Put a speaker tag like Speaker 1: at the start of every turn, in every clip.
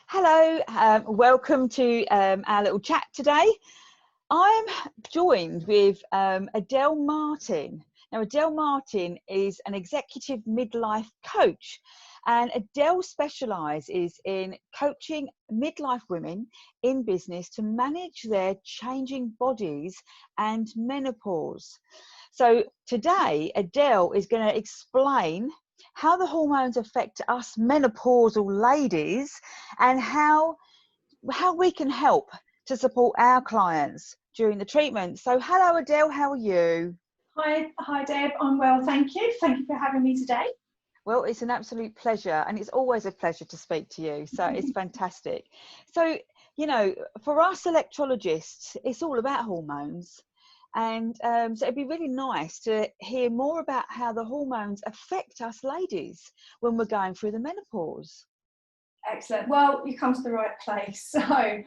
Speaker 1: Hello, welcome to our little chat today. I'm joined with Adelle Martin. Now, Adelle Martin is an executive midlife coach, and Adelle specialises in coaching midlife women in business to manage their changing bodies and menopause. So today, Adelle is going to explain how the hormones affect us menopausal ladies and how we can help to support our clients during the treatment. So hello Adelle, how are you?
Speaker 2: Hi Deb, I'm well, thank you. Thank you for having me today.
Speaker 1: Well, it's an absolute pleasure, and it's always a pleasure to speak to you. So it's fantastic. So, for us electrologists, it's all about hormones. And so it'd be really nice to hear more about how the hormones affect us ladies when we're going through the menopause.
Speaker 2: Excellent. Well, you come to the right place. So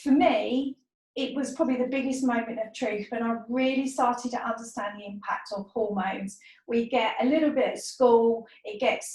Speaker 2: for me, it was probably the biggest moment of truth when I really started to understand the impact of hormones. We get a little bit at school,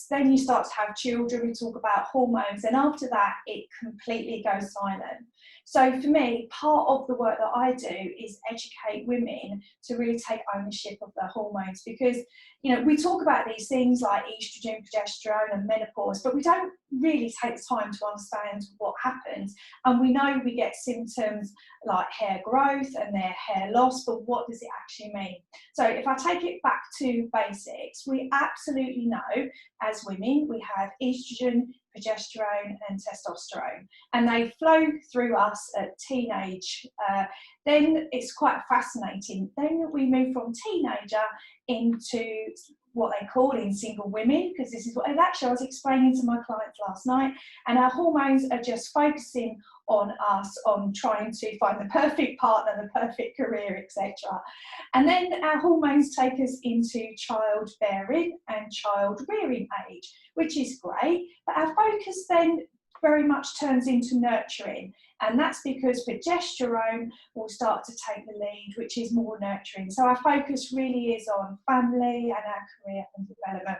Speaker 2: then you start to have children, we talk about hormones, and after that, it completely goes silent. So for me, part of the work that I do is educate women to really take ownership of their hormones, because we talk about these things like estrogen, progesterone and menopause, but we don't really take the time to understand what happens. And we know we get symptoms like hair growth and their hair loss, but what does it actually mean? So if I take it back to basics, we absolutely know as women we have estrogen, progesterone and testosterone, and they flow through us at teenage. Then it's quite fascinating. Then we move from teenager into what they call in single women, because this is what actually I was explaining to my clients last night, and our hormones are just focusing on us, on trying to find the perfect partner, the perfect career, etc. And then our hormones take us into childbearing and child rearing age, which is great, but our focus then very much turns into nurturing, and that's because progesterone will start to take the lead, which is more nurturing. So our focus really is on family and our career and development,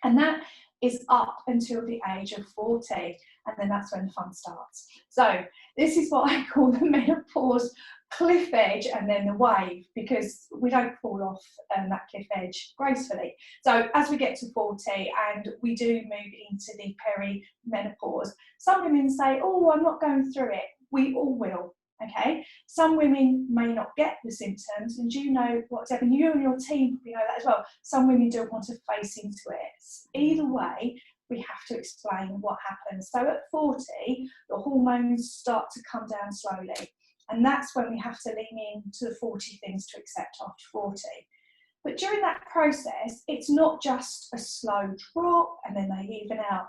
Speaker 2: and that is up until the age of 40, and then that's when the fun starts. So this is what I call the menopause cliff edge and then the wave, because we don't fall off that cliff edge gracefully. So as we get to 40 and we do move into the perimenopause, some women say, oh, I'm not going through it. We all will. Okay, some women may not get the symptoms, and you know what's happening. You and your team probably know that as well. Some women don't want to face into it. Either way, we have to explain what happens. So at 40, the hormones start to come down slowly, and that's when we have to lean into the 40 things to accept after 40. But during that process, it's not just a slow drop and then they even out.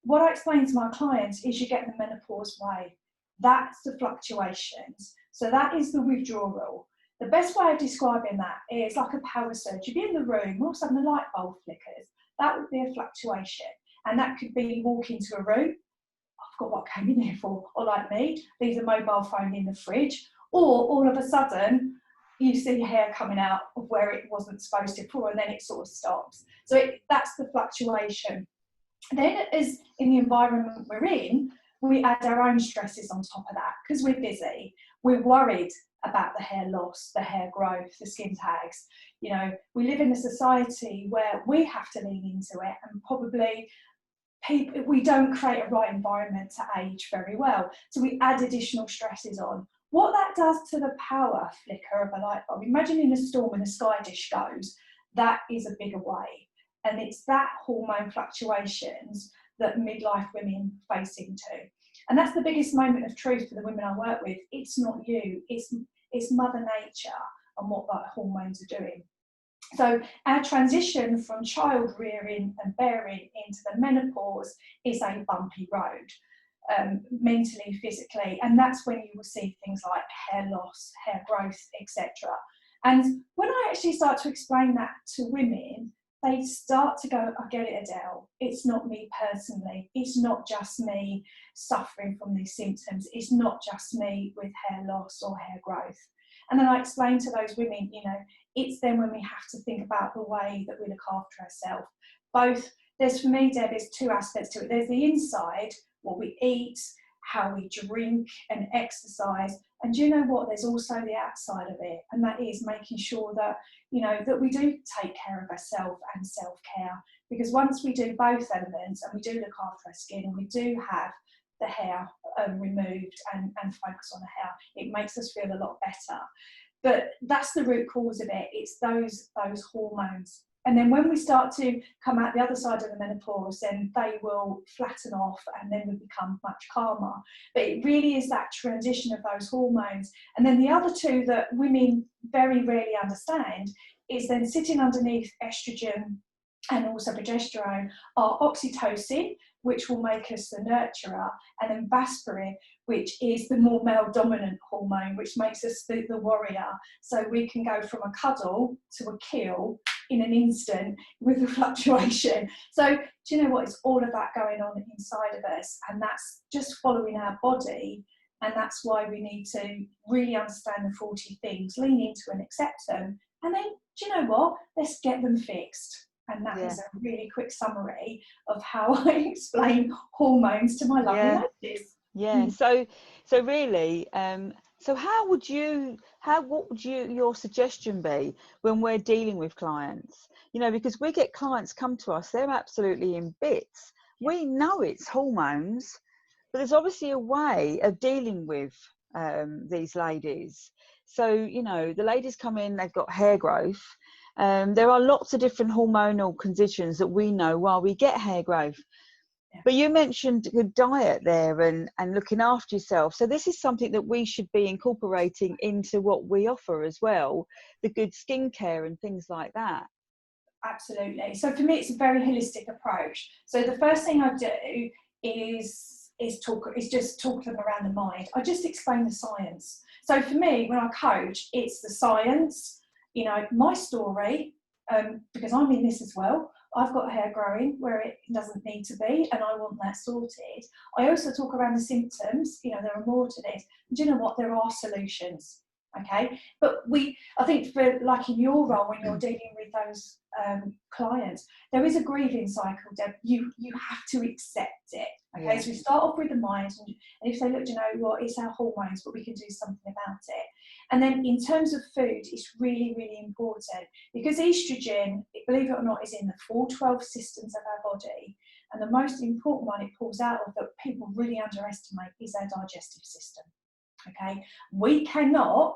Speaker 2: What I explain to my clients is you get the menopause wave. That's the fluctuations. So that is the withdrawal. The best way of describing that is like a power surge. You'd be in the room, all of a sudden the light bulb flickers. That would be a fluctuation. And that could be you walk into a room, I've got what I came in here for, or like me, leave the mobile phone in the fridge, or all of a sudden you see hair coming out of where it wasn't supposed to before, and then it sort of stops. So that's the fluctuation. Then as in the environment we're in, we add our own stresses on top of that, because we're busy, we're worried about the hair loss, the hair growth, the skin tags. We live in a society where we have to lean into it, and probably we don't create a right environment to age very well. So we add additional stresses on. What that does to the power flicker of a light bulb, imagine in a storm and a sky dish goes, that is a bigger wave. And it's that hormone fluctuations that midlife women face into. And that's the biggest moment of truth for the women I work with. It's not you, it's Mother Nature and what that hormones are doing. So our transition from child rearing and bearing into the menopause is a bumpy road, mentally, physically, and that's when you will see things like hair loss, hair growth, etc. And when I actually start to explain that to women, they start to go, I get it, Adelle. It's not me personally. It's not just me suffering from these symptoms. It's not just me with hair loss or hair growth. And then I explain to those women, it's then when we have to think about the way that we look after ourselves, both there's, for me, Deb, there's two aspects to it. There's the inside, what we eat, how we drink and exercise. And do you know what? There's also the outside of it. And that is making sure that, you know, that we do take care of ourselves and self-care. Because once we do both elements and we do look after our skin and we do have the hair removed and focus on the hair, it makes us feel a lot better. But that's the root cause of it. It's those hormones. And then when we start to come out the other side of the menopause, then they will flatten off and then we become much calmer. But it really is that transition of those hormones. And then the other two that women very rarely understand is then sitting underneath estrogen and also progesterone are oxytocin, which will make us the nurturer, and then vasparin, which is the more male dominant hormone, which makes us the warrior. So we can go from a cuddle to a kill in an instant with a fluctuation. So do you know what? It's all about going on inside of us, and that's just following our body. And that's why we need to really understand the 40 things, lean into and accept them. And then, do you know what? Let's get them fixed. And that is a really quick summary of how I explain hormones to my lovely ladies.
Speaker 1: Yeah. So really, so what would your suggestion be when we're dealing with clients? You know, because we get clients come to us, they're absolutely in bits. We know it's hormones, but there's obviously a way of dealing with these ladies. So, you know, the ladies come in, they've got hair growth. There are lots of different hormonal conditions that we know while we get hair growth. But you mentioned good diet there and looking after yourself. So this is something that we should be incorporating into what we offer as well, the good skincare and things like that.
Speaker 2: Absolutely. So for me, it's a very holistic approach. So the first thing I do is just talk to them around the mind. I just explain the science. So for me, when I coach, it's the science, you know, my story, because I'm in this as well. I've got hair growing where it doesn't need to be, and I want that sorted. I also talk around the symptoms, you know, there are more to this. And do you know what? There are solutions, okay? But I think for, like in your role, when you're dealing with those clients, there is a grieving cycle, Deb. You have to accept it, okay? Yeah. So we start off with the mind, and if you say, look, do you know what? It's our hormones, but we can do something about it. And then in terms of food, it's really, really important because estrogen, believe it or not, is in the full 12 systems of our body. And the most important one it pulls out of that people really underestimate is our digestive system. Okay, we cannot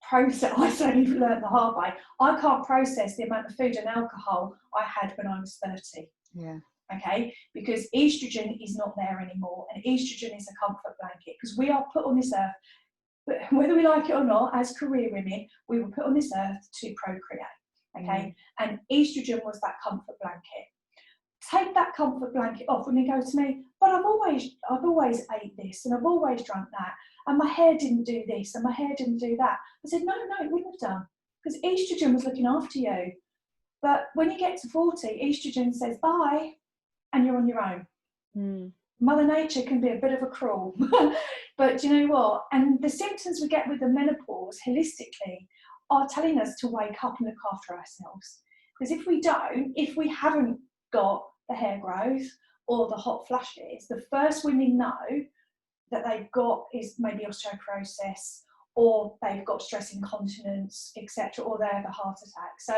Speaker 2: process, I certainly learned the hard way, I can't process the amount of food and alcohol I had when I was 30.
Speaker 1: Yeah.
Speaker 2: Okay, because estrogen is not there anymore, and estrogen is a comfort blanket because we are put on this earth. But whether we like it or not, as career women, we were put on this earth to procreate, okay? And estrogen was that comfort blanket. Take that comfort blanket off when you go to me, but I've always ate this and I've always drunk that, and my hair didn't do this and my hair didn't do that. I said, no, it wouldn't have done, because estrogen was looking after you. But when you get to 40, estrogen says bye, and you're on your own. Mother Nature can be a bit of a cruel, but do you know what? And the symptoms we get with the menopause holistically are telling us to wake up and look after ourselves. Because if we haven't got the hair growth or the hot flushes, the first women know that they've got is maybe osteoporosis, or they've got stress incontinence, etc., or they have a heart attack. So,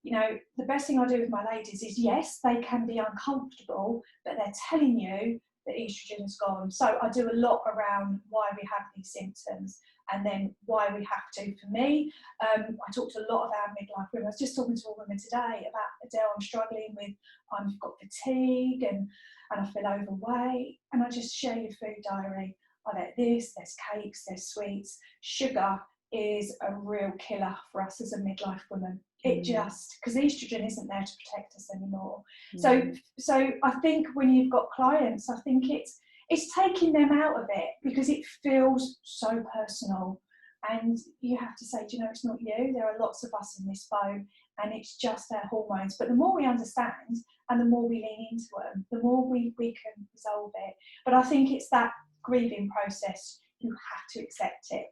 Speaker 2: you know, the best thing I do with my ladies is, yes, they can be uncomfortable, but they're telling you that estrogen is gone. So I do a lot around why we have these symptoms and then why we have to. For me, I talk to a lot of our midlife women. I was just talking to a woman today about, Adelle, I'm struggling with, I've got fatigue and I feel overweight, and I just share your food diary. I ate this, there's cakes, there's sweets. Sugar is a real killer for us as a midlife woman. It just, because estrogen isn't there to protect us anymore. So I think when you've got clients, I think it's taking them out of it because it feels so personal. And you have to say, do you know, it's not you. There are lots of us in this boat, and it's just our hormones. But the more we understand and the more we lean into them, the more we can resolve it. But I think it's that grieving process. You have to accept it,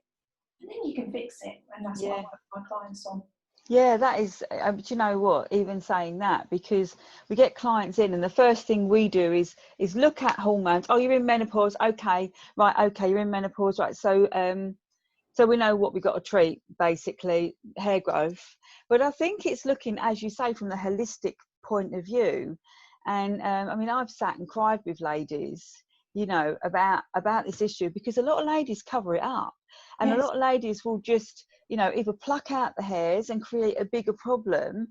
Speaker 2: and then you can fix it. And that's what I work with my clients on.
Speaker 1: Yeah, that is, do you know what, even saying that, because we get clients in and the first thing we do is look at hormones. Oh, you're in menopause. Okay, right. Okay, you're in menopause. Right. So we know what we got to treat, basically, hair growth. But I think it's looking, as you say, from the holistic point of view. And I mean, I've sat and cried with ladies, you know, about this issue, because a lot of ladies cover it up, and a
Speaker 2: Yes.
Speaker 1: lot of ladies will just, you know, either pluck out the hairs and create a bigger problem,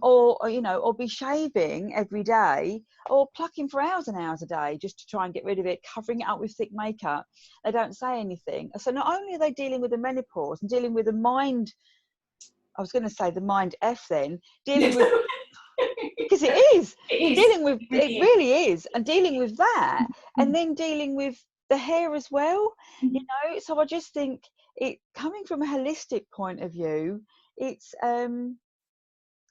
Speaker 1: or you know, or be shaving every day, or plucking for hours and hours a day just to try and get rid of it, covering it up with thick makeup. They don't say anything. So not only are they dealing with the menopause and dealing with the mind, I was going to say the mind F then, dealing with, because it is,
Speaker 2: It is.
Speaker 1: dealing with, it really is, and dealing with that, and then dealing with the hair as well, you know. So I just think it, coming from a holistic point of view, it's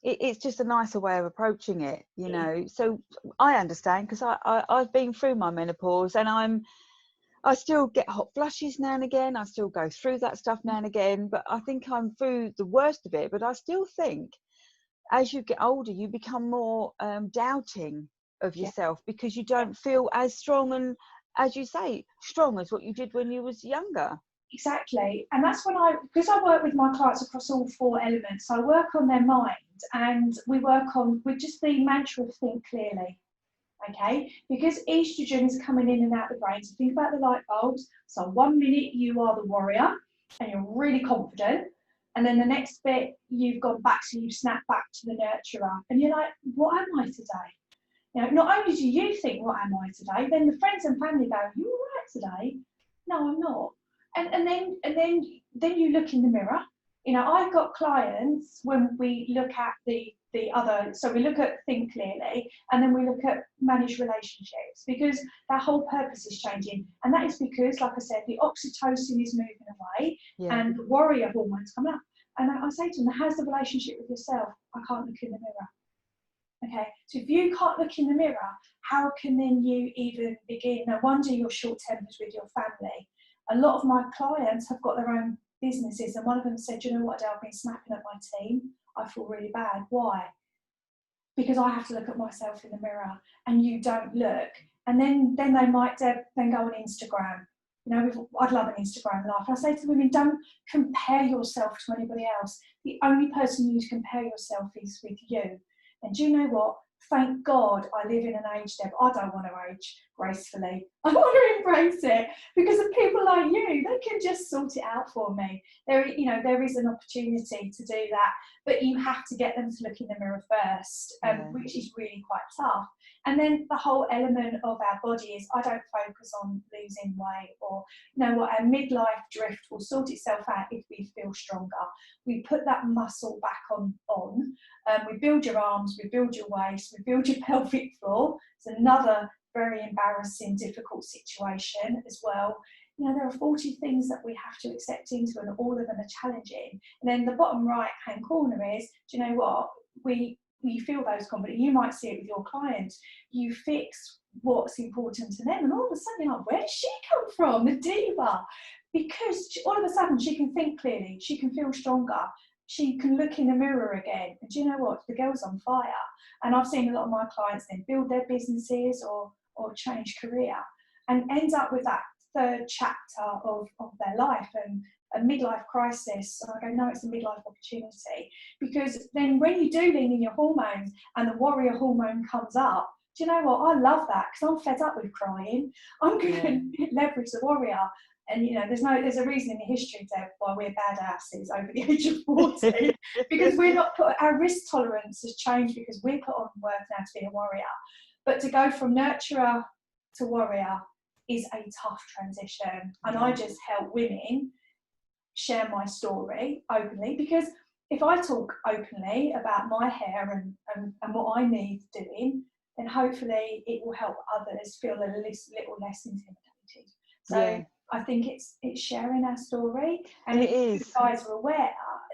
Speaker 1: it's just a nicer way of approaching it, you know. So I understand, because I've been through my menopause, and I still get hot flushes now and again. I still go through that stuff now and again, but I think I'm through the worst of it. But I still think as you get older, you become more doubting of
Speaker 2: Yeah.
Speaker 1: yourself, because you don't feel as strong and, as you say, strong as what you did when you was younger.
Speaker 2: Exactly. And that's when because I work with my clients across all four elements, I work on their mind, and we work on with just the mantra of think clearly. Okay, because estrogen is coming in and out of the brain. So think about the light bulbs. So 1 minute you are the warrior and you're really confident, and then the next bit you've gone back, so you've snapped back to the nurturer, and you're like, what am I today? You know, not only do you think, what am I today, then the friends and family go, you all right today? No, I'm not. And then you look in the mirror. You know, I've got clients when we look at the other, so we look at think clearly, and then we look at manage relationships, because that whole purpose is changing. And that is because, like I said, the oxytocin is moving away,
Speaker 1: Yeah.
Speaker 2: and the warrior hormones coming up. And I say to them, how's the relationship with yourself? I can't look in the mirror. Okay, so if you can't look in the mirror, how can then you even begin? No wonder you're short tempered with your family. A lot of my clients have got their own businesses, and one of them said, you know what, Adelle, I've been snapping at my team. I feel really bad. Why? Because I have to look at myself in the mirror, and you don't look. And then they might then go on Instagram. You know, I'd love an Instagram life. I say to women, don't compare yourself to anybody else. The only person you need to compare yourself is with you. And do you know what? Thank God I live in an age, Deb. I don't want to age gracefully. I want to embrace it, because of people like you. They can just sort it out for me. There is an opportunity to do that, but you have to get them to look in the mirror first, which is really quite tough. And then the whole element of our body is, I don't focus on losing weight, or, you know what, our midlife drift will sort itself out if we feel stronger. We put that muscle back on. We build your arms, we build your waist, we build your pelvic floor. It's another very embarrassing, difficult situation as well. You know, there are 40 things that we have to accept into, and all of them are challenging. And then the bottom right hand corner is, do you know what? We feel those confident. You might see it with your clients. You fix what's important to them, and all of a sudden you're like, where did she come from, the diva? Because all of a sudden she can think clearly, she can feel stronger, she can look in the mirror again. And do you know what? The girl's on fire. And I've seen a lot of my clients then build their businesses or change career, and end up with that third chapter of their life, and a midlife crisis. So I go, no, it's a midlife opportunity. Because then when you do lean in your hormones and the warrior hormone comes up, do you know what? I love that, because I'm fed up with crying. I'm going to leverage the warrior. And you know, there's a reason in the history, Deb, why we're badasses over the age of 40, because we're not our risk tolerance has changed, because we're put on worth now to be a warrior. But to go from nurturer to warrior is a tough transition. And I just help women share my story openly, because if I talk openly about my hair and what I need doing, then hopefully it will help others feel a little less intimidated. So I think it's sharing our story, and if you guys are aware,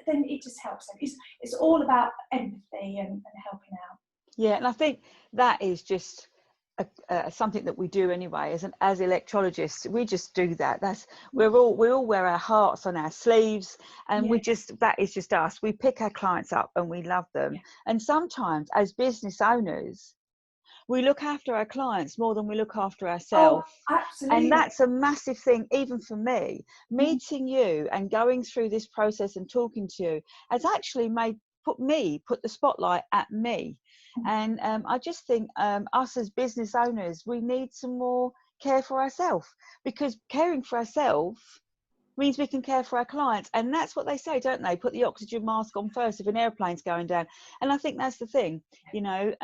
Speaker 2: then it just helps them. It's all about empathy and helping out.
Speaker 1: Yeah, and I think that is just something that we do anyway as electrologists. We just do that. We all wear our hearts on our sleeves, and that is just us. We pick our clients up and we love them. And sometimes as business owners, we look after our clients more than we look after ourselves.
Speaker 2: Oh, absolutely.
Speaker 1: And that's a massive thing, even for me. Meeting you and going through this process and talking to you has actually put the spotlight at me. And I just think us as business owners, we need some more care for ourselves, because caring for ourselves means we can care for our clients. And that's what they say, don't they? Put the oxygen mask on first if an airplane's going down. And I think that's the thing, you know.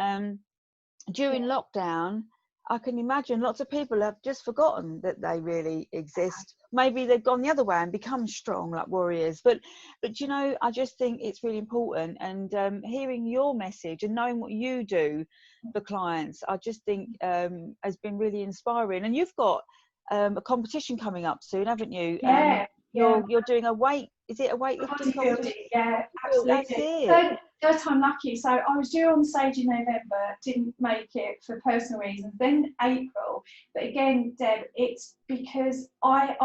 Speaker 1: During lockdown, I can imagine lots of people have just forgotten that they really exist. Maybe they've gone the other way and become strong like warriors. But you know, I just think it's really important. And hearing your message and knowing what you do for clients, I just think has been really inspiring. And you've got a competition coming up soon, haven't you? You're doing a weightlifting competition?
Speaker 2: Yeah, absolutely.
Speaker 1: That's it.
Speaker 2: Third time lucky. So I was due on stage in November, didn't make it for personal reasons, then April. But again, Deb, it's because I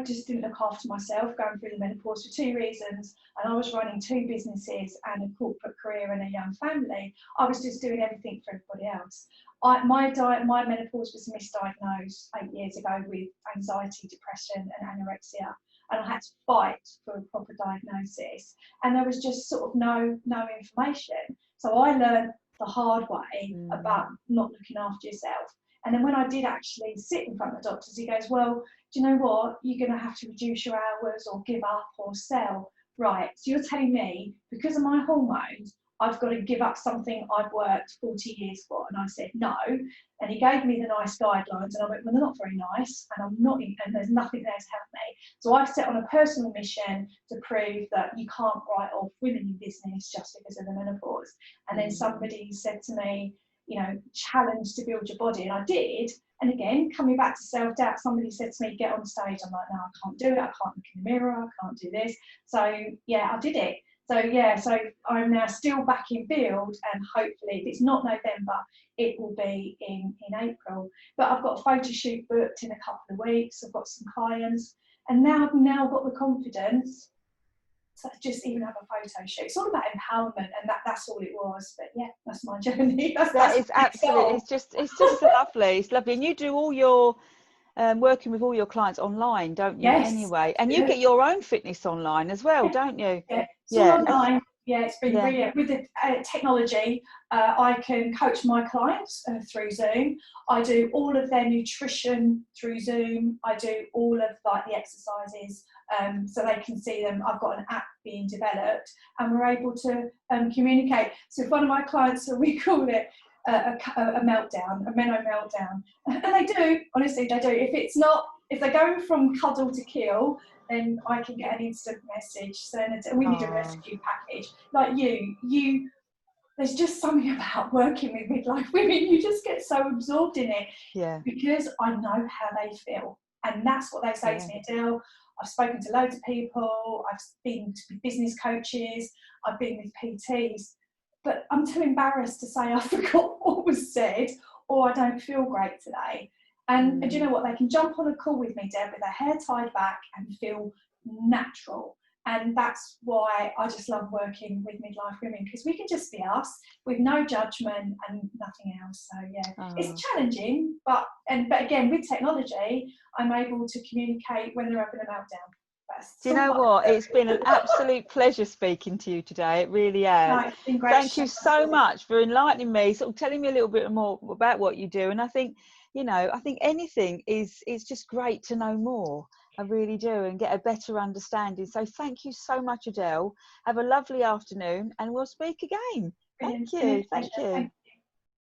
Speaker 2: just didn't look after myself going through the menopause for 2 reasons. And I was running 2 businesses and a corporate career and a young family. I was just doing everything for everybody else. My menopause was misdiagnosed 8 years ago with anxiety, depression and anorexia. And I had to fight for a proper diagnosis. And there was just sort of no information. So I learned the hard way about not looking after yourself. And then when I did actually sit in front of the doctors, he goes, well, do you know what? You're going to have to reduce your hours or give up or sell. Right, so you're telling me because of my hormones, I've got to give up something I've worked 40 years for? And I said, no. And he gave me the nice guidelines. And I went, well, they're not very nice. And and there's nothing there to help me. So I've set on a personal mission to prove that you can't write off women in business just because of the menopause. And then somebody said to me, you know, challenge to build your body. And I did. And again, coming back to self-doubt, somebody said to me, get on stage. I'm like, no, I can't do it. I can't look in the mirror. I can't do this. So yeah, I did it. So yeah, so I'm now still back in build, and hopefully if it's not November, it will be in April. But I've got a photo shoot booked in a couple of weeks. I've got some clients, and now I've got the confidence to just even have a photo shoot. It's all about empowerment, and that's all it was. But yeah, that's my journey.
Speaker 1: That is absolutely. It's just lovely. It's lovely, and you do all your working with all your clients online, don't you?
Speaker 2: Yes.
Speaker 1: Anyway, and you get your own fitness online as well, don't you?
Speaker 2: Yeah, it's all online. Yeah, it's been brilliant. With the technology, I can coach my clients through Zoom. I do all of their nutrition through Zoom. I do all of like the exercises so they can see them. I've got an app being developed, and we're able to communicate. So if one of my clients, we call it a meltdown, a menno meltdown, and they do, honestly, they do. If they're going from cuddle to kill, then I can get an instant message saying we need a rescue package. Like you, there's just something about working with midlife women. You just get so absorbed in it, because I know how they feel, and that's what they say to me, Adelle. I've spoken to loads of people. I've been to business coaches. I've been with PTs. But I'm too embarrassed to say I forgot what was said, or I don't feel great today. And do you know what? They can jump on a call with me, Deb, with their hair tied back and feel natural. And that's why I just love working with midlife women, because we can just be us with no judgment and nothing else. So yeah, it's challenging, but again, with technology, I'm able to communicate when they're having a meltdown.
Speaker 1: Do you know what? It's been an absolute pleasure speaking to you today. It really has.
Speaker 2: No, it's been great.
Speaker 1: Thank you so much for enlightening me, sort of telling me a little bit more about what you do. And I think, you know, anything is just great to know more. I really do, and get a better understanding. So thank you so much, Adelle. Have a lovely afternoon, and we'll speak again. Thank you. Thank you.